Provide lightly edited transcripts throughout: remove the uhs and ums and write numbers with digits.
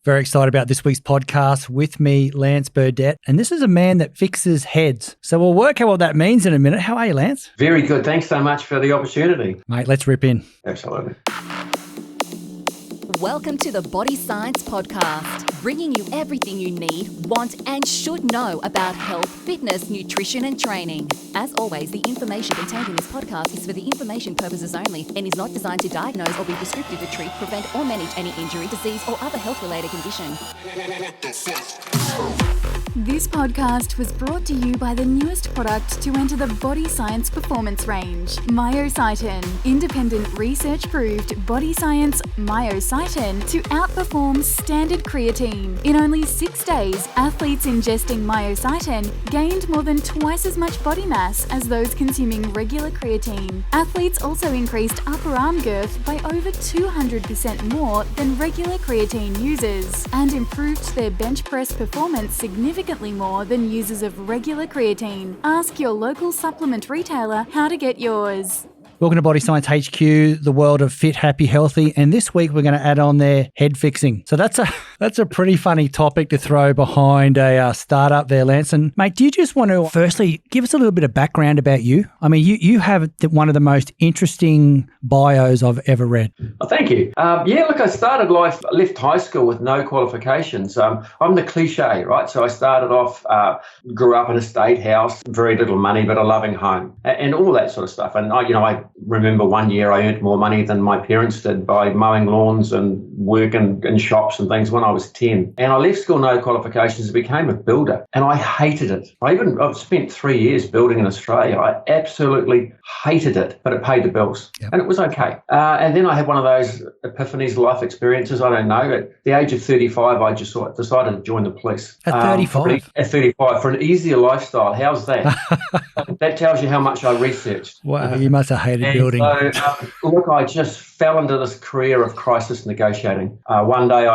Very excited about this week's podcast. With me, Lance Burdett, and this is a man that fixes heads. So we'll work out what that means in a minute. How are you, Lance? Very good. Thanks so much for the opportunity. Mate, let's rip in. Absolutely. Welcome to the Body Science Podcast, bringing you everything you need, want, and should know about health, fitness, nutrition, and training. As always, the information contained in this podcast is for the information purposes only and is not designed to diagnose or be prescriptive to treat, prevent, or manage any injury, disease, or other health-related condition. This podcast was brought to you by the newest product to enter the Body Science Performance range, Myocytin. Independent research-proved Body Science Myocytin to outperform standard creatine. In only 6 days, athletes ingesting Myocytin gained more than twice as much body mass as those consuming regular creatine. Athletes also increased upper arm girth by over 200% more than regular creatine users and improved their bench press performance significantly more than users of regular creatine. Ask your local supplement retailer how to get yours. Welcome to Body Science HQ, the world of fit, happy, healthy. And this week we're going to add on there head fixing. So that's a pretty funny topic to throw behind a startup there, Lance. And mate, do you just want to firstly give us a little bit of background about you? I mean, you have one of the most interesting bios I've ever read. Well, thank you. I started life, left high school with no qualifications. I'm the cliche, right? So I started off, grew up in a state house, very little money, but a loving home and all that sort of stuff. And I remember one year I earned more money than my parents did by mowing lawns and working in shops and things when I was 10. And I left school no qualifications and became a builder. And I hated it. I've spent 3 years building in Australia. I absolutely hated it, but it paid the bills. Yep. And it was okay. And then I had one of those epiphanies, life experiences. I don't know. At the age of 35, I just decided to join the police. At 35? At 35, for an easier lifestyle. How's that? That tells you how much I researched. Wow, you must have hated building. So, I just fell into this career of crisis negotiating. One day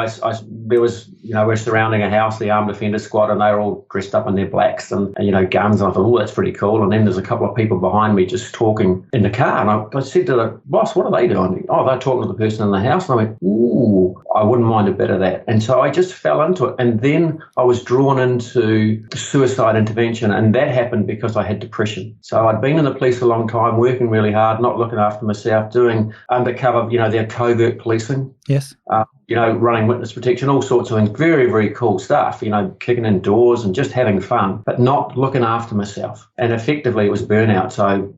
we're surrounding a house, the armed defender squad, and they were all dressed up in their blacks and guns. And I thought, that's pretty cool. And then there's a couple of people behind me just talking in the car. And I said to the boss, what are they doing? Oh, they're talking to the person in the house. And I went, ooh, I wouldn't mind a bit of that. And so I just fell into it. And then I was drawn into suicide intervention. And that happened because I had depression. So I'd been in the police a long time, working really hard, not looking after myself, doing undercover, their covert policing. Yes. Running witness protection, all sorts of things, very, very cool stuff, kicking in doors and just having fun, but not looking after myself. And effectively it was burnout. So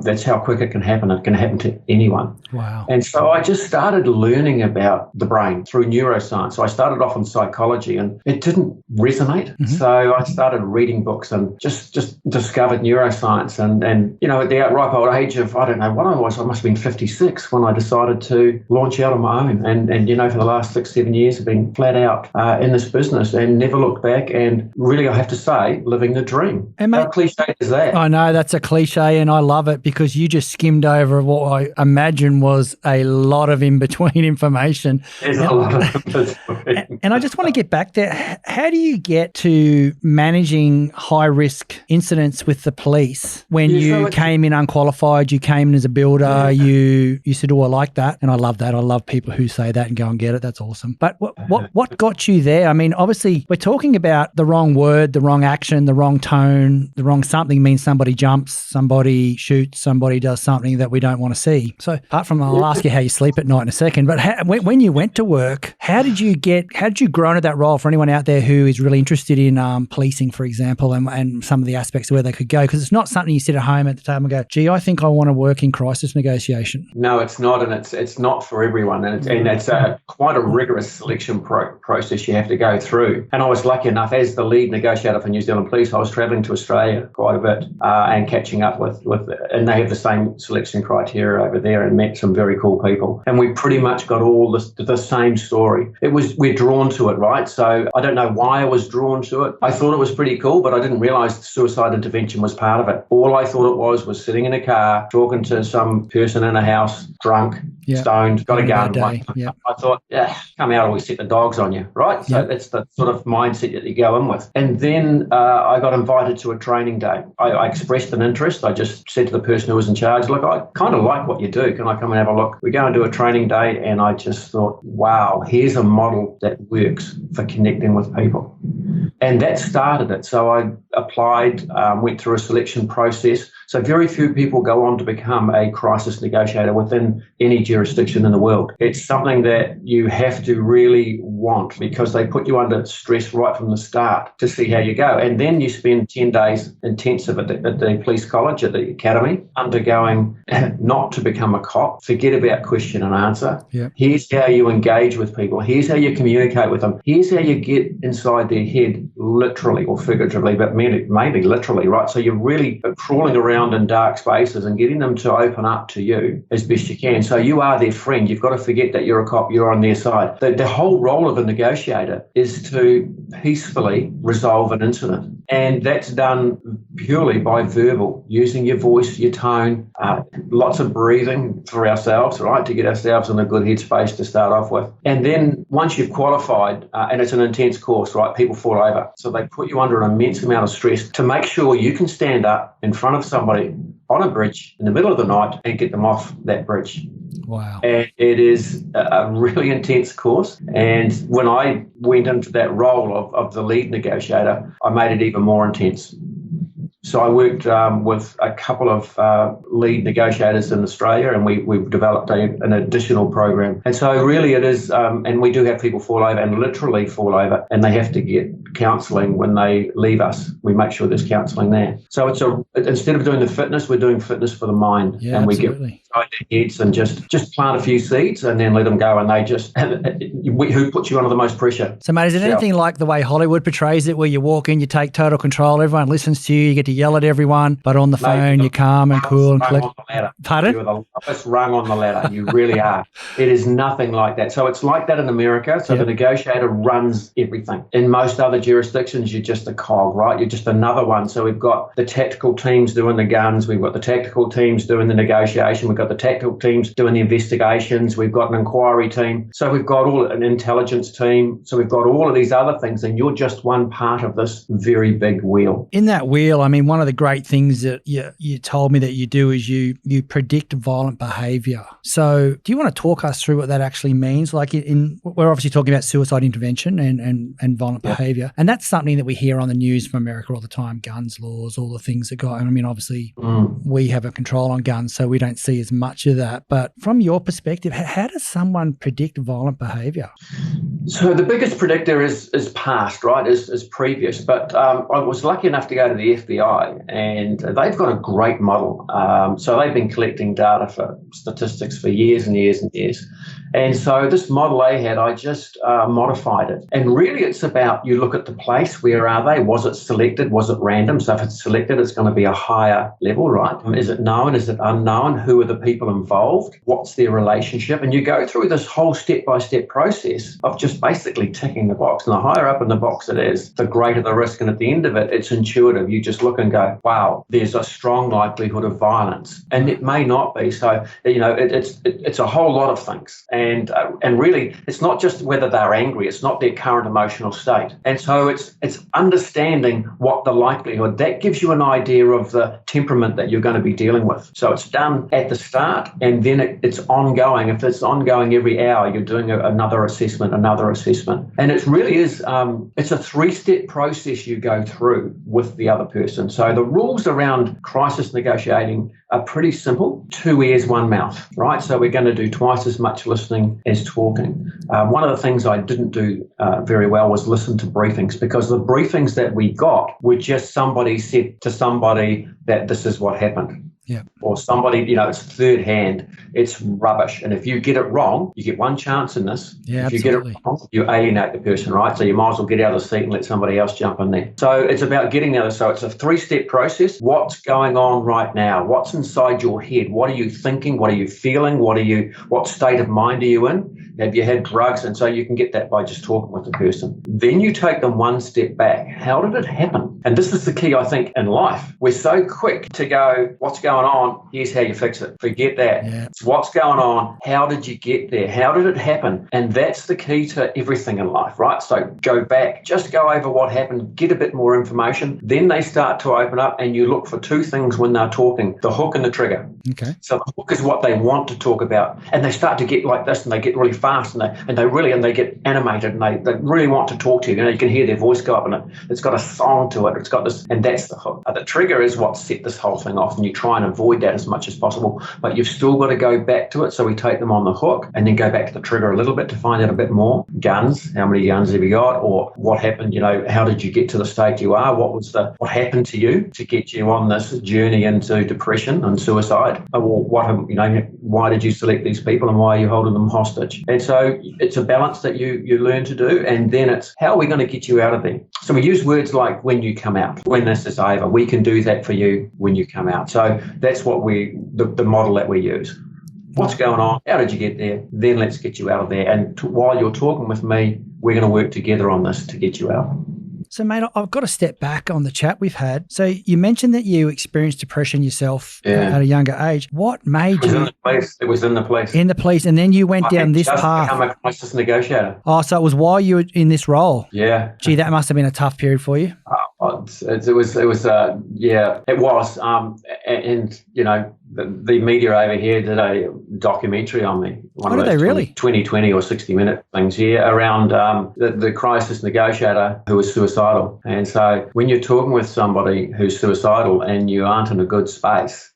that's how quick it can happen. It can happen to anyone. Wow. And so I just started learning about the brain through neuroscience. So I started off in psychology and it didn't resonate. Mm-hmm. So I started reading books and just discovered neuroscience. And at the ripe old age of, I don't know what I was, I must have been 56 when I decided to launch out on my own. And for the last 6-7 years I've been flat out in this business and never looked back. And really, I have to say, living the dream. And how cliche is that? I know that's a cliche, and I love it because you just skimmed over what I imagine was a lot of in-between information. There's a lot of in-between. And I just want to get back there. How do you get to managing high-risk incidents with the police when you came in unqualified, you came in as a builder, you said, oh, I like that, and I love that. I love people who say that and go and get it. That's awesome. But what got you there? I mean, obviously, we're talking about the wrong word, the wrong action, the wrong tone, the wrong something means somebody jumps, somebody shoots, somebody does something that we don't want to see. So apart from, I'll ask you how you sleep at night in a second, but when you went to work, how did you grow into that role for anyone out there who is really interested in policing, for example, and some of the aspects of where they could go? Because it's not something you sit at home at the table and go, gee, I think I want to work in crisis negotiation. No, it's not. And it's not for everyone. And it's quite a rigorous selection process you have to go through. And I was lucky enough, as the lead negotiator for New Zealand Police, I was travelling to Australia quite a bit and catching up with, and they have the same selection criteria over there, and met some very cool people. And we pretty much got all the same story. We're drawn to it, right? So I don't know why I was drawn to it. I thought it was pretty cool, but I didn't realise suicide intervention was part of it. All I thought it was sitting in a car, talking to some person in a house, drunk, stoned, got a gun. I thought, come out or we set the dogs on you, right? So that's the sort of mindset that you go in with. And then I got invited to a training day. I expressed an interest. I just said said to the person who was in charge, look, I kind of like what you do. Can I come and have a look? We go and do a training day, and I just thought, wow, here's a model that works for connecting with people. And that started it. So I applied, went through a selection process. So very few people go on to become a crisis negotiator within any jurisdiction in the world. It's something that you have to really want, because they put you under stress right from the start to see how you go. And then you spend 10 days intensive at the police college, at the academy, undergoing not to become a cop. Forget about question and answer. Yep. Here's how you engage with people. Here's how you communicate with them. Here's how you get inside their head, literally or figuratively, but mainly literally, right? So you're really crawling around in dark spaces and getting them to open up to you as best you can. So you are their friend. You've got to forget that you're a cop, you're on their side. The whole role of a negotiator is to peacefully resolve an incident. And that's done purely by verbal, using your voice, your tone, lots of breathing for ourselves, right, to get ourselves in a good headspace to start off with. And then once you've qualified, and it's an intense course, right, people fall over. So they put you under an immense amount of stress to make sure you can stand up in front of somebody on a bridge in the middle of the night and get them off that bridge. Wow. And it is a really intense course. And when I went into that role of the lead negotiator, I made it even more intense. So I worked with a couple of lead negotiators in Australia, and we've developed an additional program. And so really it is, and we do have people fall over and literally fall over, and they have to get counselling when they leave us. We make sure there's counselling there. So instead of doing the fitness, we're doing fitness for the mind. Yeah, and we absolutely. get inside their heads and just plant a few seeds and then let them go, and they just, who puts you under the most pressure? So, mate, is it anything like the way Hollywood portrays it, where you walk in, you take total control, everyone listens to you, you get to yell at everyone, but on the phone you're calm and cool and collect? Pardon? You're the lowest rung on the ladder. You really are. It is nothing like that. So it's like that in America. So the negotiator runs everything. In most other jurisdictions, you're just a cog, right? You're just another one. So we've got the tactical teams doing the guns. We've got the tactical teams doing the negotiation. We've got the tactical teams doing the investigations. We've got an inquiry team. So we've got an intelligence team. So we've got all of these other things, and you're just one part of this very big wheel. In that wheel, I mean, one of the great things that you told me that you do is you predict violent behaviour. So do you want to talk us through what that actually means? Like we're obviously talking about suicide intervention and violent behaviour. And that's something that we hear on the news from America all the time, guns laws, all the things that go. I mean, obviously we have a control on guns, so we don't see as much of that. But from your perspective, how does someone predict violent behaviour? So the biggest predictor is past, right, is previous. But I was lucky enough to go to the FBI, and they've got a great model. So they've been collecting data for statistics for years and years and years. And so this model they had, I just modified it. And really it's about, you look at the place, where are they? Was it selected? Was it random? So if it's selected, it's going to be a higher level, right? Is it known? Is it unknown? Who are the people involved? What's their relationship? And you go through this whole step-by-step process of just basically ticking the box. And the higher up in the box it is, the greater the risk. And at the end of it, it's intuitive. You just look and go, wow, there's a strong likelihood of violence. And it may not be. So, it's a whole lot of things. And really, it's not just whether they're angry. It's not their current emotional state. And so it's understanding what the likelihood, that gives you an idea of the temperament that you're going to be dealing with. So it's done at the start, and then it's ongoing. If it's ongoing every hour, you're doing another assessment. And it really is, it's a 3-step process you go through with the other person. So the rules around crisis negotiating are pretty simple. 2 ears, 1 mouth, right? So we're going to do twice as much listening as talking. One of the things I didn't do very well was listen to briefings, because the briefings that we got were just somebody said to somebody that this is what happened. Yeah. Or somebody, it's third hand. It's rubbish. And if you get it wrong, you get one chance in this. Yeah, if you absolutely. get it wrong, you alienate the person, right? So you might as well get out of the seat and let somebody else jump in there. So it's about getting there. So it's a 3-step process. What's going on right now? What's inside your head? What are you thinking? What are you feeling? What state of mind are you in? Have you had drugs? And so you can get that by just talking with the person. Then you take them 1 step back. How did it happen? And this is the key, I think, in life. We're so quick to go, what's going going on, here's how you fix it. Forget that. Yeah. It's what's going on, how did you get there? How did it happen? And that's the key to everything in life, right? So go back, just go over what happened, get a bit more information. Then they start to open up, and you look for two things when they're talking, the hook and the trigger. Okay. So the hook is what they want to talk about, and they start to get like this, and they get really fast, and they get animated, and they really want to talk to you. You can hear their voice go up, and it's got a song to it. It's got this, and that's the hook. The trigger is what set this whole thing off, and you try and avoid that as much as possible, but you've still got to go back to it. So we take them on the hook, and then go back to the trigger a little bit to find out a bit more. Guns, how many guns have you got, or what happened? How did you get to the state you are? What happened to you to get you on this journey into depression and suicide? Or why did you select these people, and why are you holding them hostage? And so it's a balance that you learn to do, and then it's how are we going to get you out of there? So we use words like when you come out, when this is over. We can do that for you when you come out. So that's what the model that we use. What's going on? How did you get there? Then let's get you out of there. And while you're talking with me, we're going to work together on this to get you out. So, mate, I've got to step back on the chat we've had. So you mentioned that you experienced depression yourself at a younger age. What made you? It was in the police. In the police. And then you went down this path. I became a crisis negotiator. Oh, so it was while you were in this role? Yeah. Gee, that must have been a tough period for you. It was. The media over here did a documentary on me. What did they really? 20 or 60-minute things here around the crisis negotiator who was suicidal. And so when you're talking with somebody who's suicidal and you aren't in a good space,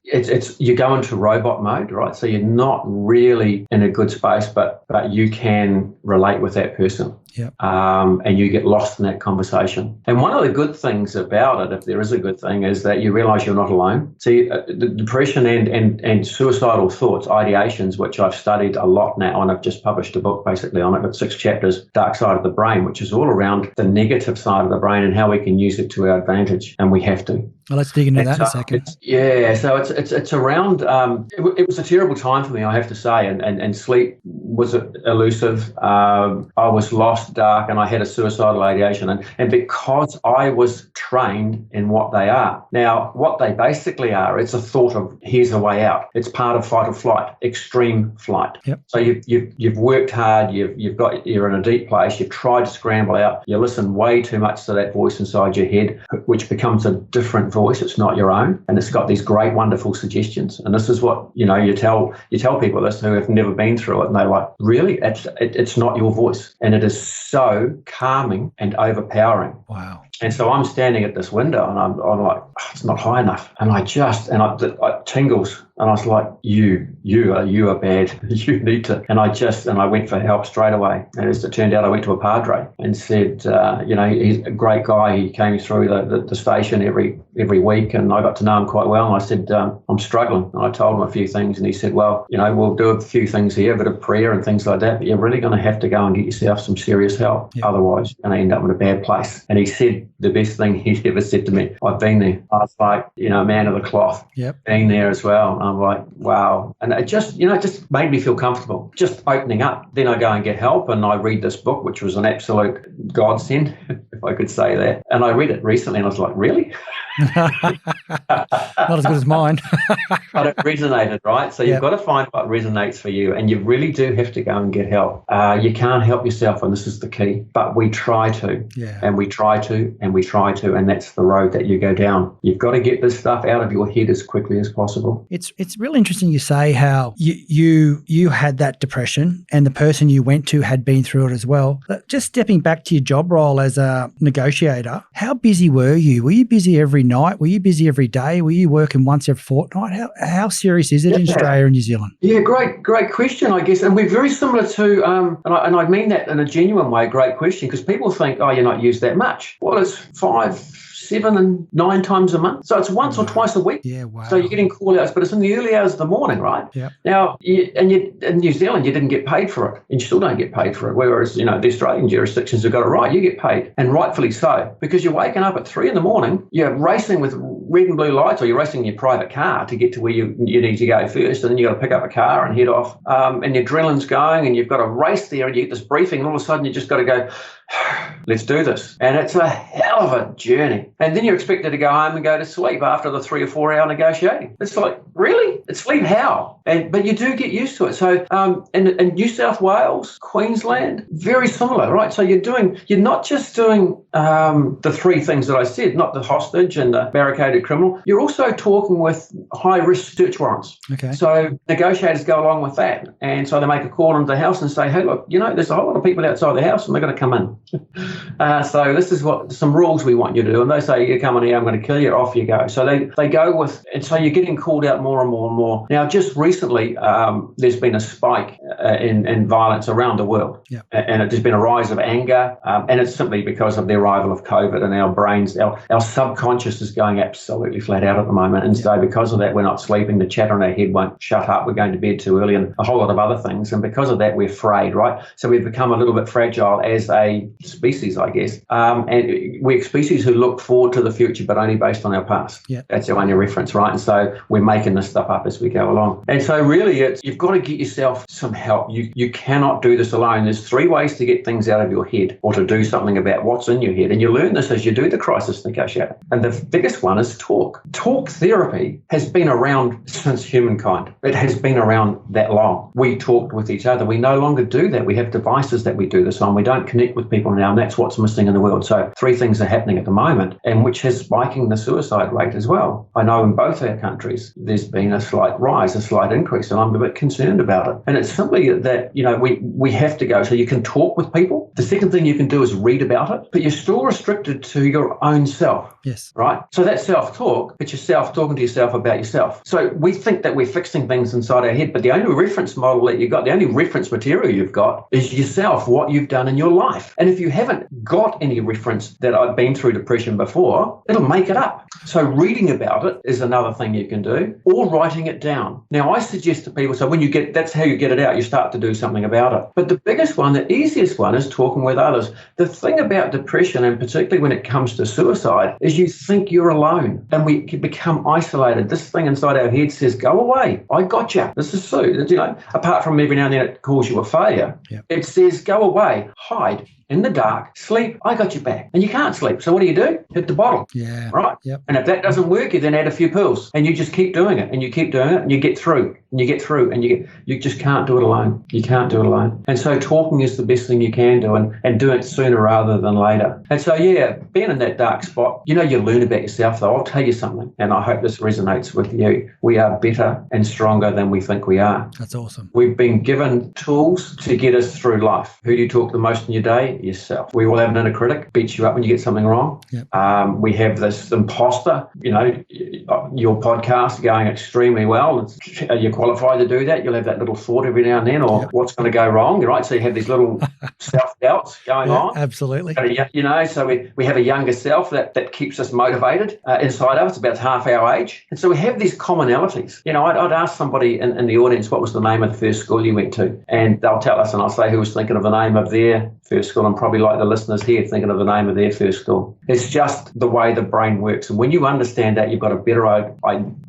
you go into robot mode, right? So you're not really in a good space, but you can relate with that person. Yep. And you get lost in that conversation. And one of the good things about it, if there is a good thing, is that you realize you're not alone. See, the depression and suicidal thoughts, ideations, which I've studied a lot now, and I've just published a book basically on it, with 6 chapters, Dark Side of the Brain, which is all around the negative side of the brain and how we can use it to our advantage, and we have to. Well, let's dig into that in a second. So it's around, it was a terrible time for me, I have to say, and sleep was elusive. I was lost, dark, and I had a suicidal ideation. And because I was trained in what they are. Now, what they basically are, it's a thought of here's a way out. It's part of fight or flight, extreme flight. Yep. So you've worked hard, you're in a deep place, you've tried to scramble out, you listen way too much to that voice inside your head, which becomes a different voice. It's not your own, and it's got these great, wonderful suggestions. And this is what you tell people this who have never been through it, and they're like, really? It's not your voice, and it is so calming and overpowering. Wow. And so I'm standing at this window, and I'm like, it's not high enough, and I tingles. And I was like, you are bad. You need to. And I went for help straight away. And as it turned out, I went to a padre and said, he's a great guy. He came through the station every week, and I got to know him quite well. And I said, I'm struggling. And I told him a few things, and he said, well, we'll do a few things here, a bit of prayer and things like that, but you're really going to have to go and get yourself some serious help. Yeah. Otherwise, you're going to end up in a bad place. And he said the best thing he's ever said to me. I've been there. I was like, a man of the cloth. Yep. Being there as well. I'm like, wow. And it just made me feel comfortable, just opening up. Then I go and get help, and I read this book, which was an absolute godsend, if I could say that. And I read it recently, and I was like, really? Not as good as mine. But it resonated, right? So you've got to find what resonates for you, and you really do have to go and get help. You can't help yourself, and this is the key. But we try to, and we try to, and we try to, and that's the road that you go down. You've got to get this stuff out of your head as quickly as possible. It's really interesting you say how you had that depression, and the person you went to had been through it as well. But just stepping back to your job role as a negotiator, how busy were you? Were you busy every night? Were you busy every day? Were you working once every fortnight? How serious is it in Australia and New Zealand? Yeah, great question, I guess. And we're very similar to, and I mean that in a genuine way, great question, because people think, oh, you're not used that much. Well, it's 5, 7 and 9 times a month. So it's once or twice a week. Yeah, wow. So you're getting call outs, but it's in the early hours of the morning, right? Yeah. Now, in New Zealand, you didn't get paid for it, and you still don't get paid for it. Whereas, the Australian jurisdictions have got it right. You get paid, and rightfully so, because you're waking up at 3 a.m, you're racing with red and blue lights, or you're racing in your private car to get to where you need to go first, and then you've got to pick up a car and head off, and your adrenaline's going, and you've got to race there, and you get this briefing, and all of a sudden you just got to go, let's do this. And it's a hell of a journey. And then you're expected to go home and go to sleep after the 3 or 4 hour negotiating. It's like, really? It's sleep how? But you do get used to it. So in New South Wales, Queensland, very similar, right? So you're not just doing the 3 things that I said, not the hostage and the barricaded criminal. You're also talking with high-risk search warrants. Okay. So negotiators go along with that. And so they make a call into the house and say, hey, look, there's a whole lot of people outside the house and they're going to come in. So this is some rules we want you to do. And they say, you come in here, I'm going to kill you, off you go. So they go with, and so you're getting called out more and more and more. Now, just recently, there's been a spike in violence around the world. Yeah. And there's been a rise of anger. And it's simply because of the arrival of COVID, and our brains, our subconscious is going absolutely flat out at the moment. And so because of that, we're not sleeping. The chatter in our head won't shut up. We're going to bed too early and a whole lot of other things. And because of that, we're afraid, right? So we've become a little bit fragile as a species, I guess. And we're a species who look forward to the future, but only based on our past. Yeah. That's our only reference, right? And so we're making this stuff up as we go along. And so really, you've got to get yourself some help. You cannot do this alone. There's 3 ways to get things out of your head or to do something about what's in your head. And you learn this as you do the Crisis Negotiator. And the biggest one is talk. Talk therapy has been around since humankind. It has been around that long. We talked with each other. We no longer do that. We have devices that we do this on. We don't connect with people now, and that's what's missing in the world. So 3 things are happening at the moment, and which is spiking the suicide rate as well. I know in both our countries, there's been a slight rise, a slight increase, and I'm a bit concerned about it. And it's simply that, we have to go. So you can talk with people. The second thing you can do is read about it, but you're still restricted to your own self. Yes. Right? So that's self-talk, but yourself talking to yourself about yourself. So we think that we're fixing things inside our head, but the only reference model that you've got, the only reference material you've got is yourself, what you've done in your life. And if you haven't got any reference that I've been through depression before, it'll make it up. So reading about it is another thing you can do, or writing it down. Now, I suggest to people, so that's how you get it out. You start to do something about it. But the biggest one, the easiest one, is talking with others. The thing about depression, and particularly when it comes to suicide, is you think you're alone, and we become isolated. This thing inside our head says, go away. I got you. This is Sue. Apart from every now and then it calls you a failure, It says, go away, hide in the dark, sleep, I got you back. And you can't sleep. So what do? Hit the bottle. Yeah. Right? Yep. And if that doesn't work, you then add a few pills, and you just keep doing it, and you keep doing it, and you get through, and you get through, and you just can't do it alone. You can't do it alone. And so talking is the best thing you can do, and do it sooner rather than later. And so, being in that dark spot, you learn about yourself, though. I'll tell you something, and I hope this resonates with you. We are better and stronger than we think we are. That's awesome. We've been given tools to get us through life. Who do you talk the most in your day? Yourself. We all have an inner critic, beats you up when you get something wrong. Yep. We have this imposter, your podcast going extremely well. You're qualified to do that. You'll have that little thought every now and then, or what's going to go wrong, right? So you have these little self-doubts going on. Absolutely. So we have a younger self that keeps us motivated inside of us, about half our age. And so we have these commonalities. I'd ask somebody in the audience, what was the name of the first school you went to? And they'll tell us, and I'll say who was thinking of the name of their first school. I'm probably like the listeners here thinking of the name of their first school. It's just the way the brain works. And when you understand that, you've got a better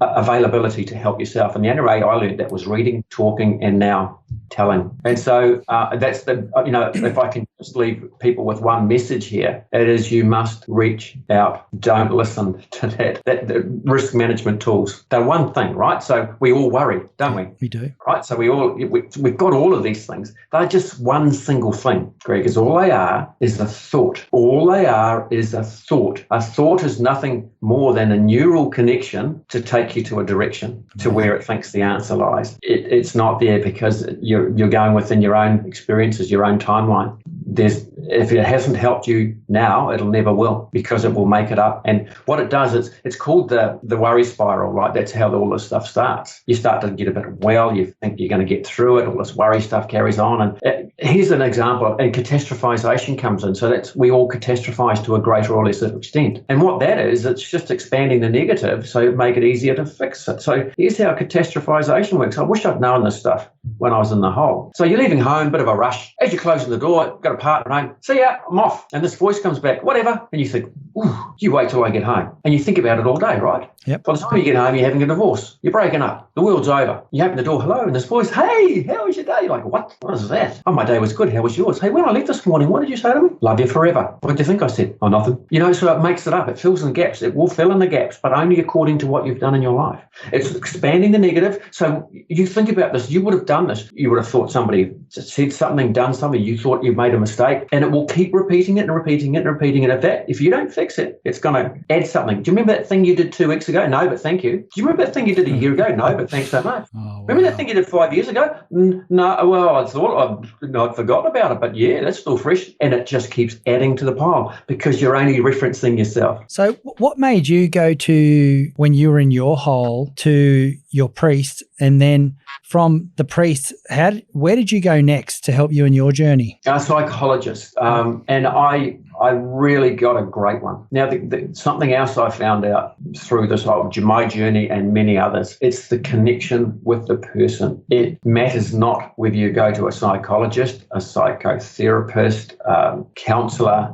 availability to help yourself. And the only way I learned that was reading, talking, and now telling. And so that's if I can just leave people with one message here, it is you must reach out. Don't listen to that the risk management tools. They're one thing, right? So we all worry, don't we? We do. Right? So we've got all of these things. They're just one single thing, Greg, is all they are is a thought. All they are is a thought. A thought is nothing more than a neural connection to take you to a direction, to where it thinks the answer lies. It's not there because you're going within your own experiences, your own timeline. If it hasn't helped you now, it'll never will, because it will make it up. And what it does is, it's called the worry spiral, right? That's how all this stuff starts. You start to get a bit well, you think you're going to get through it, all this worry stuff carries on. And here's an example, and catastrophization comes in. So we all catastrophize to a greater or lesser extent. And what that is, it's just expanding the negative so make it easier to fix it. So here's how catastrophization works. I wish I'd known this stuff when I was in the hole. So you're leaving home, bit of a rush. As you're closing the door, got a partner home, home. See ya, I'm off. And this voice comes back, whatever. And you think, ooh, you wait till I get home. And you think about it all day, right? Yep. By the time you get home, you're having a divorce. You're breaking up. The world's over. You open the door, hello, and this voice, hey, how was your day? You're like, what? What is that? Oh, my day was good. How was yours? Hey, when I left this morning, what did you say to me? Love you forever. What do you think I said? Oh, nothing. So it makes it up. It fills in the gaps. It will fill in the gaps, but only according to what you've done in your life. It's expanding the negative. So you think about this. You would have done this. You would have thought somebody said something, done something. You thought you made a mistake, and it will keep repeating it and repeating it and repeating it. If you don't fix it, it's going to add something. Do you remember that thing you did 2 weeks ago? No, but thank you. Do you remember that thing you did a year ago? No, but thanks so much. Oh, wow. Remember that thing you did 5 years ago? No, well, I thought I'd forgotten about it, but yeah, that's still fresh. And it just keeps adding to the pile because you're only referencing yourself. So what made you go to, when you were in your hole, to your priest, and then from the priest, where did you go next to help you in your journey? A psychologist, and I really got a great one. Now, something else I found out through this whole my journey and many others, it's the connection with the person. It matters not whether you go to a psychologist, a psychotherapist, counsellor,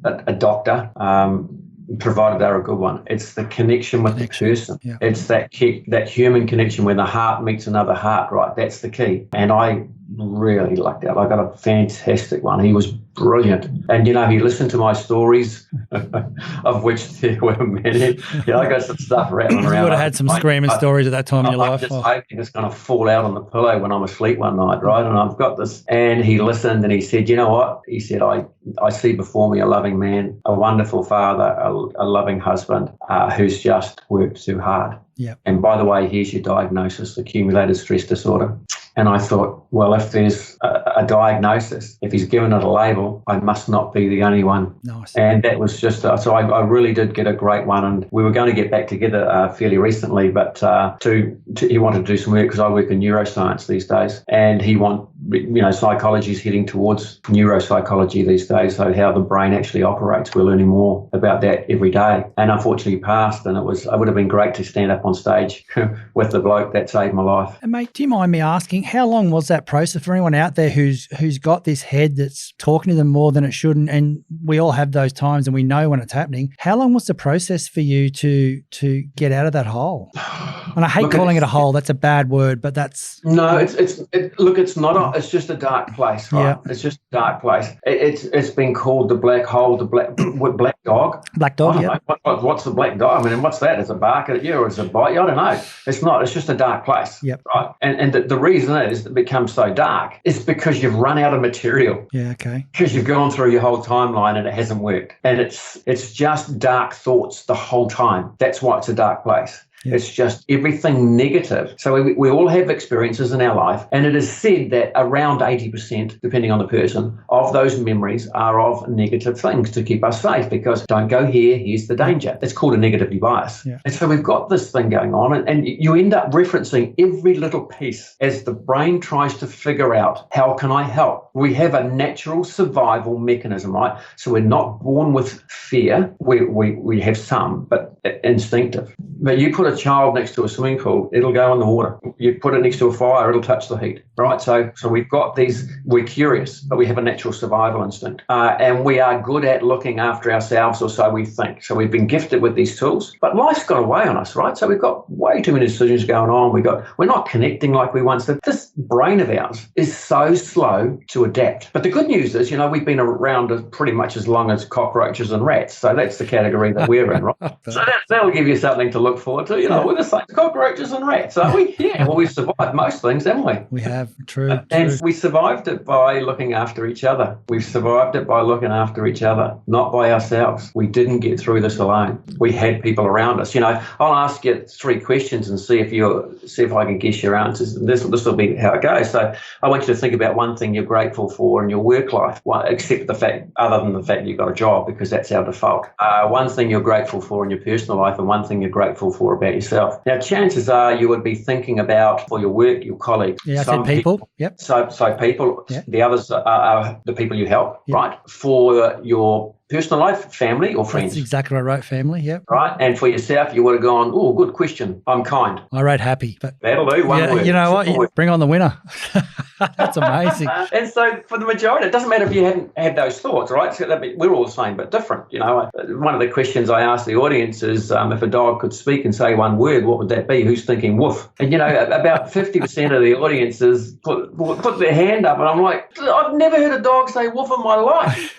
a doctor, provided they're a good one. It's the connection with the person. Yeah. It's that human connection where the heart meets another heart, right? That's the key. And I really lucked out. I got a fantastic one. He was brilliant. And, he listened to my stories, of which there were many. I got some stuff rattling around. You would have had some screaming stories at that time in your life. I'm just hoping it's going to fall out on the pillow when I'm asleep one night, right? And I've got this. And he listened and he said, you know what? He said, I see before me a loving man, a wonderful father, a loving husband who's just worked too hard. Yep. And by the way, here's your diagnosis, accumulated stress disorder. And I thought, well, if there's a diagnosis, if he's given it a label, I must not be the only one. Nice. And that was just, so I really did get a great one. And we were going to get back together fairly recently, but he wanted to do some work because I work in neuroscience these days. And he psychology is heading towards neuropsychology these days. So how the brain actually operates, we're learning more about that every day. And unfortunately he passed, and it would have been great to stand up on stage with the bloke that saved my life. And mate, do you mind me asking, how long was that process for anyone out there who's got this head that's talking to them more than it shouldn't? And we all have those times and we know when it's happening. How long was the process for you to get out of that hole? And I hate calling it a hole. That's a bad word, but that's... No, it's not. It's just a dark place, right? Yeah. It's just a dark place. It's been called the black hole, the black dog. Black dog, yeah. What's the black dog? I mean, what's that? Is it bark at you or is it bite you? I don't know. It's not. It's just a dark place. Yep. Right. And the reason is it becomes so dark is because you've run out of material. Yeah, okay. Because you've gone through your whole timeline and it hasn't worked. And it's just dark thoughts the whole time. That's why it's a dark place. Yeah. It's just everything negative. So we all have experiences in our life, and it is said that around 80%, depending on the person, of those memories are of negative things to keep us safe, because don't go here, here's the danger. It's called a negativity bias. Yeah. And so we've got this thing going on, and you end up referencing every little piece as the brain tries to figure out, how can I help? We have a natural survival mechanism, right? So we're not born with fear. We have some, but instinctive. But you put a child next to a swimming pool, it'll go in the water. You put it next to a fire, it'll touch the heat, right? So we've got we're curious, but we have a natural survival instinct. And we are good at looking after ourselves, or so we think. So we've been gifted with these tools, but life's got away on us, right? So we've got way too many decisions going on. We're not connecting like we once did. This brain of ours is so slow to adapt. But the good news is, we've been around pretty much as long as cockroaches and rats. So that's the category that we're in, right? So that'll give you something to look forward to. We're the same cockroaches and rats, are we? Yeah, well, we've survived most things, haven't we? We have, true. And we survived it by looking after each other. We've survived it by looking after each other, not by ourselves. We didn't get through this alone. We had people around us. I'll ask you 3 questions and see if I can guess your answers. This will be how it goes. So I want you to think about one thing you're grateful for in your work life, except other than the fact you've got a job, because that's our default. One thing you're grateful for in your personal life, and one thing you're grateful for about yourself. Now, chances are you would be thinking about, for your work, your colleagues. Yeah, I said people. Yep. So people. Yep. The others are the people you help, yep. right? For your personal life, family or friends? That's exactly right, family, yep. Right? And for yourself, you would have gone, oh, good question. I'm kind. I wrote happy. But that'll do, one word. You know what? Bring on the winner. That's amazing. And so for the majority, it doesn't matter if you hadn't had those thoughts, right? So we're all the same but different. You know, one of the questions I ask the audience is, if a dog could speak and say one word, what would that be? Who's thinking woof? And, you know, about 50% of the audiences put their hand up, and I'm like, I've never heard a dog say woof in my life.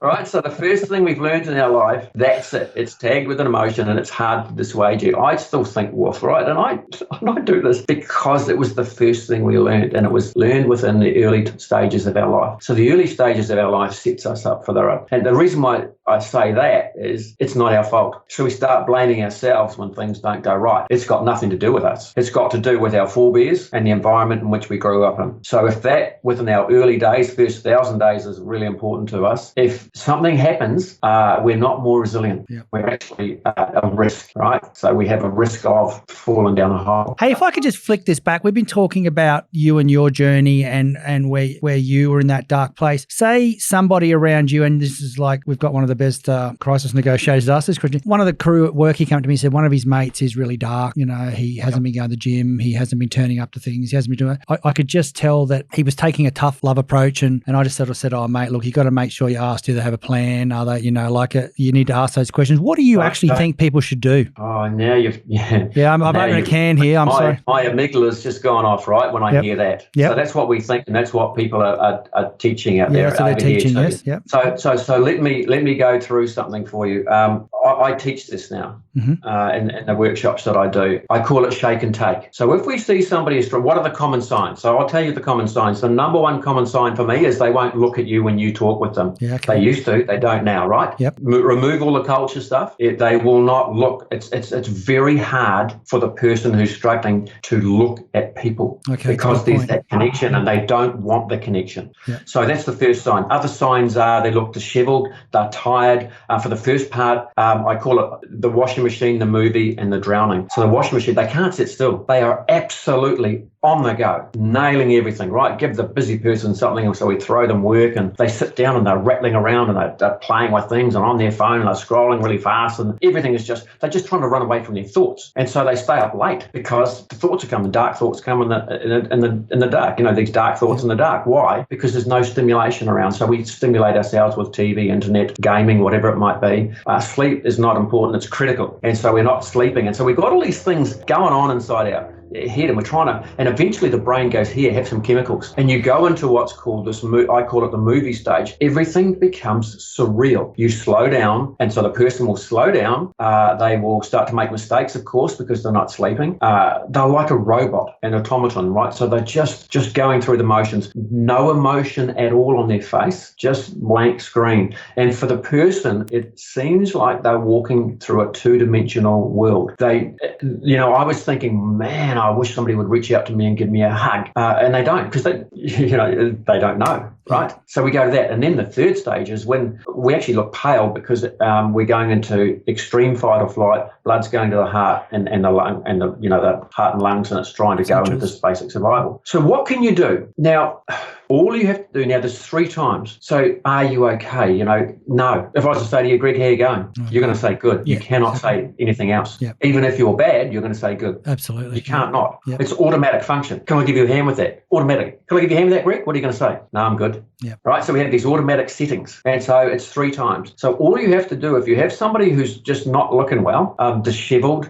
Right, so the first thing we've learned in our life, that's it. It's tagged with an emotion and it's hard to dissuade you. I still think woof, right? And I do this because it was the first thing we learned, and it was learned within the early stages of our life. So the early stages of our life sets us up for the road. And the reason why I say that is it's not our fault. So we start blaming ourselves when things don't go right. It's got nothing to do with us. It's got to do with our forebears and the environment in which we grew up in. So if that within our early days, first 1,000 days is really important to us, if something happens, we're not more resilient. Yep. We're actually a risk, right? So we have a risk of falling down a hole. Hey, if I could just flick this back, we've been talking about you and your journey and where you were in that dark place. Say somebody around you, and this is like, we've got one of the best crisis negotiators ask this question. One of the crew at work, he came to me and said, one of his mates is really dark. You know, he hasn't been going to the gym. He hasn't been turning up to things. He hasn't been doing it. I could just tell that he was taking a tough love approach. And I just sort of said, oh, mate, look, you got to make sure you ask, do they have a plan? Are they, you know, you need to ask those questions. What do you actually think people should do? Oh, now you've, yeah, I'm opening a can here. I'm sorry. My amygdala's just gone off, right, when I hear that. Yep. So that's what we think, and that's what people are teaching out there. So they're teaching, yes. Yep. So let me go through something for you. I teach this now in the workshops that I do. I call it shake and take. So if we see somebody strong, what are the common signs? So I'll tell you the common signs. The number one common sign for me is they won't look at you when you talk with them. Yeah, okay. They used to, they don't now, right? Yep. Remove all the culture stuff. They will not look. It's very hard for the person who's struggling to look at people because there's that connection and they don't want the connection. Yep. So that's the first sign. Other signs are they look disheveled, they're tired. For the first part, I call it the washing machine, the movie, and the drowning. So the washing machine, they can't sit still. They are absolutely on the go, nailing everything, right? Give the busy person something, so we throw them work, and they sit down and they're rattling around and they're playing with things and on their phone and they're scrolling really fast, and everything is they're just trying to run away from their thoughts. And so they stay up late because the thoughts are coming, dark thoughts come in the dark, you know, these dark thoughts in the dark. Why? Because there's no stimulation around. So we stimulate ourselves with TV, internet, gaming, whatever it might be. Sleep is not important, it's critical. And so we're not sleeping. And so we've got all these things going on inside our head, and we're trying to, and eventually the brain goes, here, have some chemicals, and you go into what's called this, I call it the movie stage. Everything becomes surreal. You slow down, and so the person will slow down. They will start to make mistakes, of course, because they're not sleeping. They're like a robot, an automaton, right? So they're just going through the motions, no emotion at all on their face, just blank screen. And for the person, it seems like they're walking through a two-dimensional world. I was thinking, man, I wish somebody would reach out to me and give me a hug. And they don't, because they don't know, right? So we go to that. And then the third stage is when we actually look pale because we're going into extreme fight or flight, blood's going to the heart and the lung and the heart and lungs, and it's trying to go into this basic survival. So what can you do? Now, all you have to do now, there's 3 times. So are you okay? No. If I was to say to you, Greg, how are you going? You're going to say good. You cannot say anything else. Even if you're bad, you're going to say good. Absolutely. You can't not. It's automatic function. Can I give you a hand with that? Automatic. Can I give you a hand with that, Greg? What are you going to say? No, I'm good. Right? So we have these automatic settings. And so it's 3 times. So all you have to do, if you have somebody who's just not looking well, disheveled,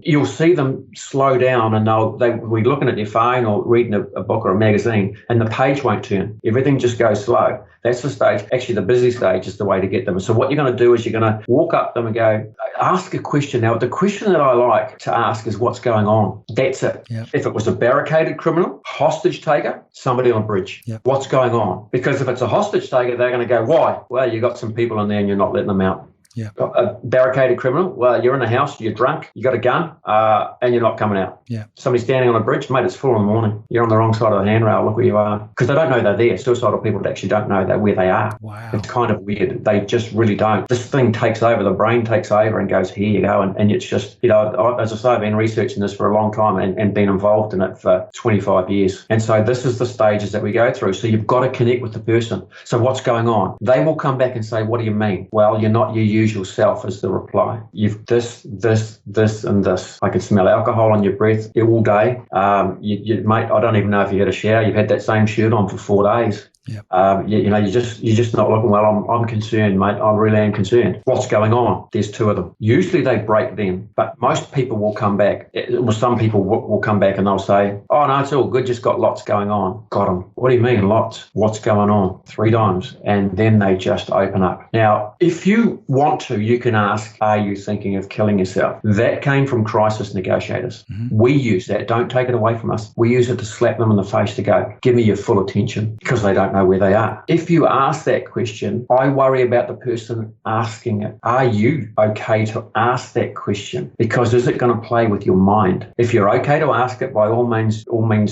you'll see them slow down, and they'll be looking at their phone or reading a book or a magazine, and the page won't turn. Everything just goes slow. That's the stage. Actually, the busy stage is the way to get them. So what you're going to do is you're going to walk up them and go, ask a question. Now, the question that I like to ask is, what's going on? That's it. If it was a barricaded criminal, hostage taker, somebody on a bridge, what's going on? Because if it's a hostage taker, they're going to go, why? Well, you got some people in there and you're not letting them out. Yeah. A barricaded criminal, well, you're in a house, you're drunk, you got a gun, and you're not coming out. Yeah. Somebody standing on a bridge, mate, it's 4 a.m. You're on the wrong side of the handrail, look where you are. Because they don't know they're there. Suicidal people actually don't know that where they are. Wow. It's kind of weird. They just really don't. This thing takes over, the brain takes over and goes, here you go. And it's just, as I say, I've been researching this for a long time and been involved in it for 25 years. And so this is the stages that we go through. So you've got to connect with the person. So what's going on? They will come back and say, what do you mean? Well, you're not your usual self is the reply. You've this, and this. I can smell alcohol on your breath all day. Mate, I don't even know if you had a shower. You've had that same shirt on for 4 days. Yeah. You're just not looking well. I'm concerned, mate. I really am concerned. What's going on? There's 2 of them. Usually they break them, but most people will come back. Some people will come back and they'll say, oh, no, it's all good. Just got lots going on. Got them. What do you mean lots? What's going on? 3 times. And then they just open up. Now, if you want to, you can ask, are you thinking of killing yourself? That came from Crisis Negotiators. Mm-hmm. We use that. Don't take it away from us. We use it to slap them in the face to go, give me your full attention, because they don't know where they are. If you ask that question, I worry about the person asking it. Are you okay to ask that question? Because is it going to play with your mind? If you're okay to ask it, by all means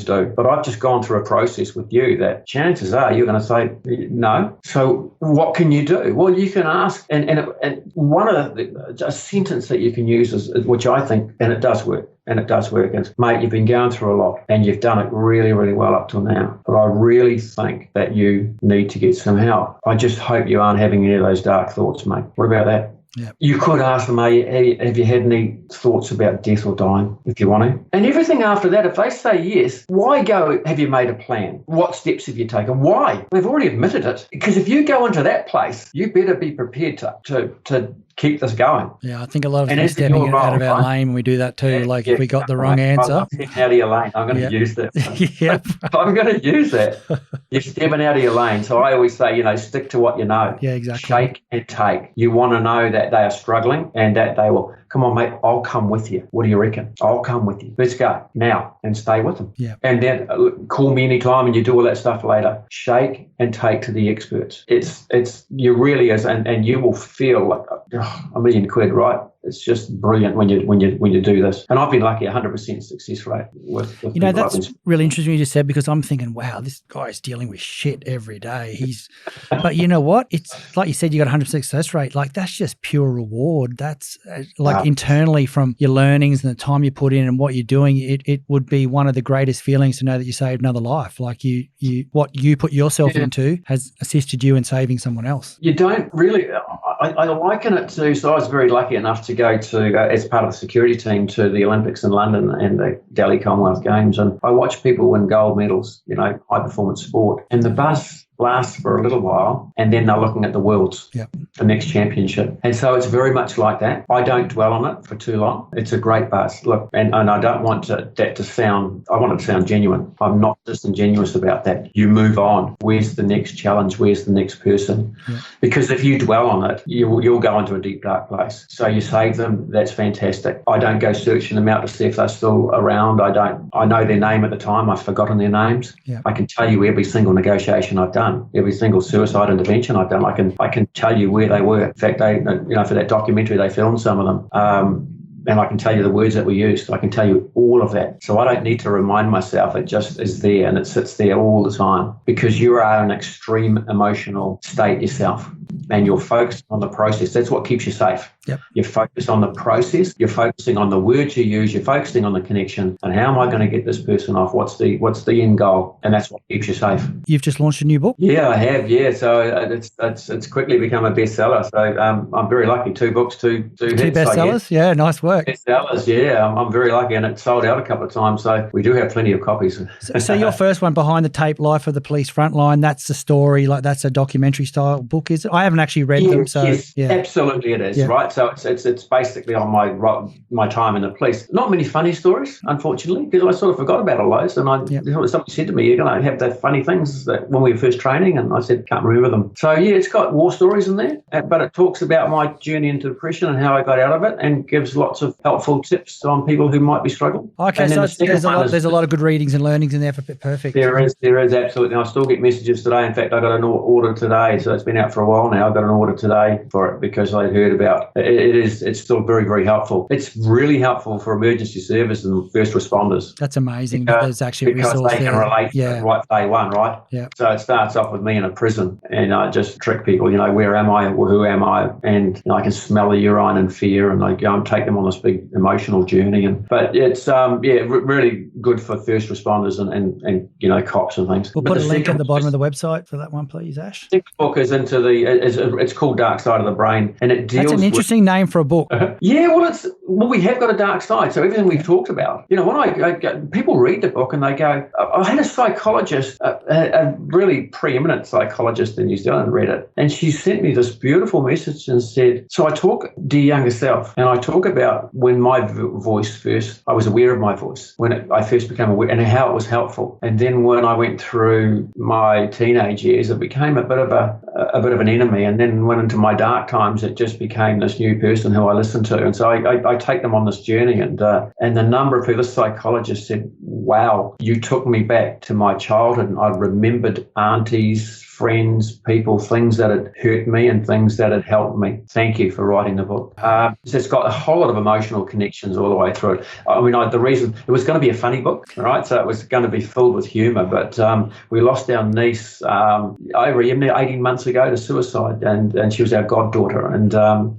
do. But I've just gone through a process with you that chances are you're going to say no. So what can you do? Well, you can ask, and one of a sentence that you can use is, which I think, and it does work. And it does work. It's, mate, you've been going through a lot and you've done it really, really well up till now. But I really think that you need to get some help. I just hope you aren't having any of those dark thoughts, mate. What about that? Yeah. You could ask them, have you had any thoughts about death or dying, if you want to? And everything after that, if they say yes, why go, have you made a plan? What steps have you taken? Why? They've already admitted it. Because if you go into that place, you better be prepared to keep this going. Yeah, I think a lot of us stepping out of our lane when we do that too. Yeah, if we got the wrong answer. I'm stepping out of your lane. I'm going to use that. Yeah. I'm going to use that. You're stepping out of your lane. So I always say, stick to what you know. Yeah, exactly. Shake and take. You want to know that they are struggling and that they will, come on, mate, I'll come with you. What do you reckon? I'll come with you. Let's go now and stay with them. Yeah. And then call me anytime and you do all that stuff later. Shake and take to the experts. You really is, and you will feel like $1 million, right? It's just brilliant when you do this. And I've been lucky, 100% success rate with that's really interesting what you just said, because I'm thinking, wow, this guy's dealing with shit every day. But you know what? It's like you said, you got 100% success rate. Like that's just pure reward. That's internally from your learnings and the time you put in and what you're doing. It would be one of the greatest feelings to know that you saved another life. Like what you put yourself into has assisted you in saving someone else. You don't really. I liken it to. So I was very lucky enough to go as part of the security team to the Olympics in London and the Delhi Commonwealth Games, and I watch people win gold medals, high performance sport, and the buzz lasts for a little while, and then they're looking at the Worlds, the next championship. And so it's very much like that. I don't dwell on it for too long. It's a great buzz. Look, and I don't want that to sound, I want it to sound genuine. I'm not disingenuous about that. You move on. Where's the next challenge? Where's the next person? Yeah. Because if you dwell on it, you'll go into a deep, dark place. So you save them, that's fantastic. I don't go searching them out to see if they're still around. I know their name at the time. I've forgotten their names. Yeah. I can tell you every single negotiation I've done. Every single suicide intervention I've done, I can tell you where they were. In fact, for that documentary, they filmed some of them. And I can tell you the words that were used. I can tell you all of that. So I don't need to remind myself. It just is there and it sits there all the time, because you are in an extreme emotional state yourself and you're focused on the process. That's what keeps you safe. Yep. You're focused on the process. You're focusing on the words you use. You're focusing on the connection. And how am I going to get this person off? What's the end goal? And that's what keeps you safe. You've just launched a new book? Yeah, I have. Yeah. So it's quickly become a bestseller. So I'm very lucky. 2 books, two hits. 2 bestsellers? Yeah, nice work. Bestsellers, yeah. I'm very lucky, and it sold out a couple of times. So we do have plenty of copies. So your first one, Behind the Tape, Life of the Police Frontline, that's the story, like that's a documentary style book, is it? I haven't actually read them. So yes, yeah. Absolutely it is, right? So it's basically on my time in the police. Not many funny stories, unfortunately, because I sort of forgot about all those. And somebody said to me, you're going to have the funny things that when we were first training, and I said, can't remember them. So yeah, it's got war stories in there, but it talks about my journey into depression and how I got out of it, and gives lots of helpful tips on people who might be struggling. Okay, so there's a lot of good readings and learnings in there for perfect. There is absolutely. I still get messages today. In fact, I got an order today, so it's been out for a while more now. I've got an order today for it because I heard about it. It's still very, very helpful. It's really helpful for emergency service and first responders. That's amazing that there's actually a resource because they can relate right day one, right? Yeah. So it starts off with me in a prison, and I just trick people, where am I, or who am I? And I can smell the urine and fear, and I go and take them on this big emotional journey. But it's really good for first responders and cops and things. We'll put a link at the bottom of the website for that one, please, Ash. The book is it's called Dark Side of the Brain, and it deals. That's an interesting name for a book. We have got a dark side. So everything we've talked about, when people read the book and they go, I had a psychologist, a really preeminent psychologist in New Zealand, read it, and she sent me this beautiful message and said, so I talk, dear younger self, and I talk about when my voice first, I was aware of my voice, when I first became aware, and how it was helpful. And then when I went through my teenage years, it became a bit of an enemy, and then went into my dark times, it just became this new person who I listened to. And so I take them on this journey, and the number of people, the psychologist said, wow, you took me back to my childhood, and I remembered aunties, friends, people, things that had hurt me and things that had helped me. Thank you for writing the book. So it's got a whole lot of emotional connections all the way through it. I mean, the reason it was going to be a funny book, right? So it was going to be filled with humour, but we lost our niece over 18 months ago to suicide, and she was our goddaughter. And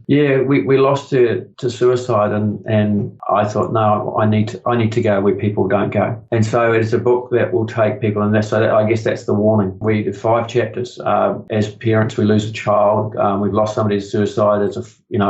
we lost her to suicide, and I thought, no, I need to go where people don't go. And so it's a book that will take people, and I guess that's the warning. We did 5 chapters. As parents, we lose a child. We've lost somebody to suicide as a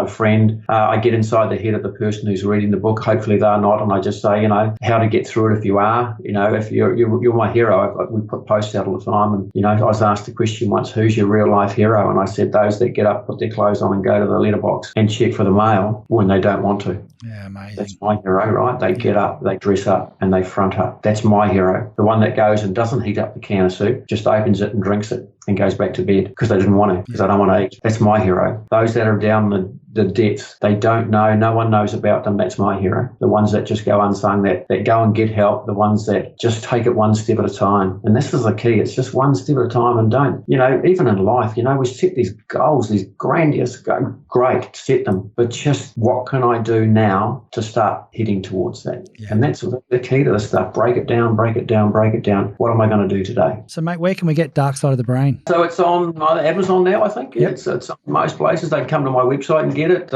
friend. I get inside the head of the person who's reading the book. Hopefully they're not, and I just say, how to get through it if you are. If you're my hero. We put posts out all the time, and I was asked the question once, who's your real life hero? And I said, those that get up, put their clothes on, and go to the letterbox and check for the mail when they don't want to. Yeah, amazing. That's my hero, right? They get up, they dress up, and they front up. That's my hero. The one that goes and doesn't heat up the can of soup, just opens it and drinks it and goes back to bed because they didn't want to, because they don't want to eat. That's my hero. Those that are down the depths, they don't know, no one knows about them, that's my hero. The ones that just go unsung, that go and get help, the ones that just take it one step at a time. And this is the key, it's just one step at a time, and don't, even in life, we set these goals, these grandiose, great, set them, but just what can I do now to start heading towards that? Yeah. And that's the key to this stuff. Break it down, break it down, break it down. What am I going to do today? So, mate, where can we get Dark Side of the Brain? So it's on Amazon now, I think. Yep. It's on most places. They can come to my website and get it.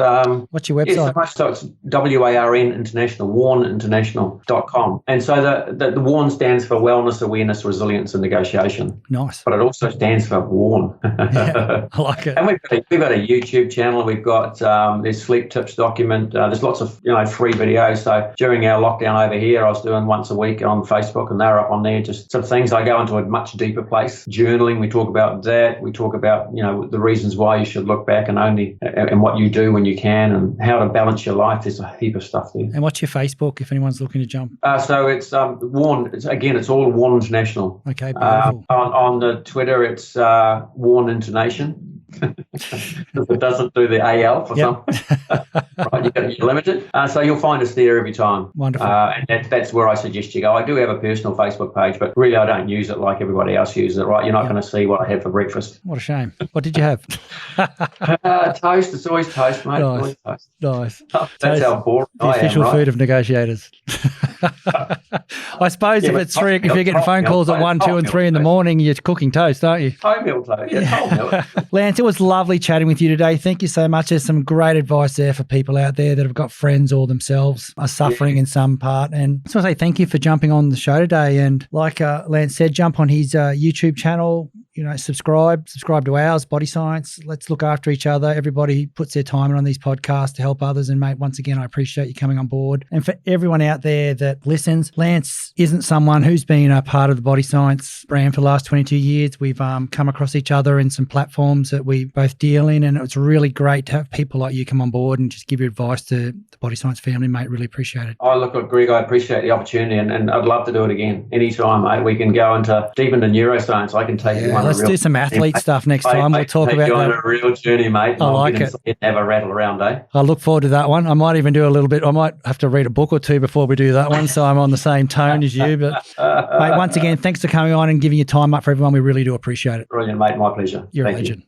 What's your website? So it's WARN International, WARNinternational.com. And so the WARN stands for Wellness, Awareness, Resilience and Negotiation. Nice. But it also stands for WARN. Yeah, I like it. And we've got a YouTube channel. We've got there's sleep tips document. There's lots of free videos. So during our lockdown over here, I was doing once a week on Facebook, and they're up on there. Just some things. I go into a much deeper place. Journaling, we talk about that. We talk about the reasons why you should look back and what you do when you can, and how to balance your life. There's a heap of stuff there. And what's your Facebook if anyone's looking to jump? So it's WARN. It's all WARN International. Okay, beautiful. On the Twitter, it's WARN International. It doesn't do the AL for some. Right, you're limited. So you'll find us there every time. Wonderful. And that's where I suggest you go. I do have a personal Facebook page, but really I don't use it like everybody else uses it, right? You're not going to see what I had for breakfast. What a shame. What did you have? Toast. It's always toast, mate. Nice. Always toast. Nice. That's how boring the I am, official right? food of negotiators. I suppose if you're getting phone calls at 1, 2 and 3 in the morning, you're cooking toast, aren't you? Oatmeal toast. Yeah, oatmeal. Lance, it was lovely chatting with you today. Thank you so much. There's some great advice there for people out there that have got friends or themselves are suffering in some part. And I just want to say thank you for jumping on the show today. And like Lance said, jump on his YouTube channel. Subscribe to ours, Body Science. Let's look after each other. Everybody puts their time in on these podcasts to help others. And mate, once again, I appreciate you coming on board. And for everyone out there that listens, Lance isn't someone who's been a part of the Body Science brand for the last 22 years. We've come across each other in some platforms that we both deal in. And it's really great to have people like you come on board and just give your advice to the Body Science family, mate. Really appreciate it. Oh, look, Greg, I appreciate the opportunity and I'd love to do it again. Anytime, mate. We can go deep into neuroscience. I can take you on. Let's do some athlete stuff next time. We'll talk about that. On a real journey, mate. I like it. Have a rattle around, eh? I look forward to that one. I might even do a little bit. I might have to read a book or two before we do that one, so I'm on the same tone as you. But mate, once again, thanks for coming on and giving your time up for everyone. We really do appreciate it. Brilliant, mate. My pleasure. You're a legend.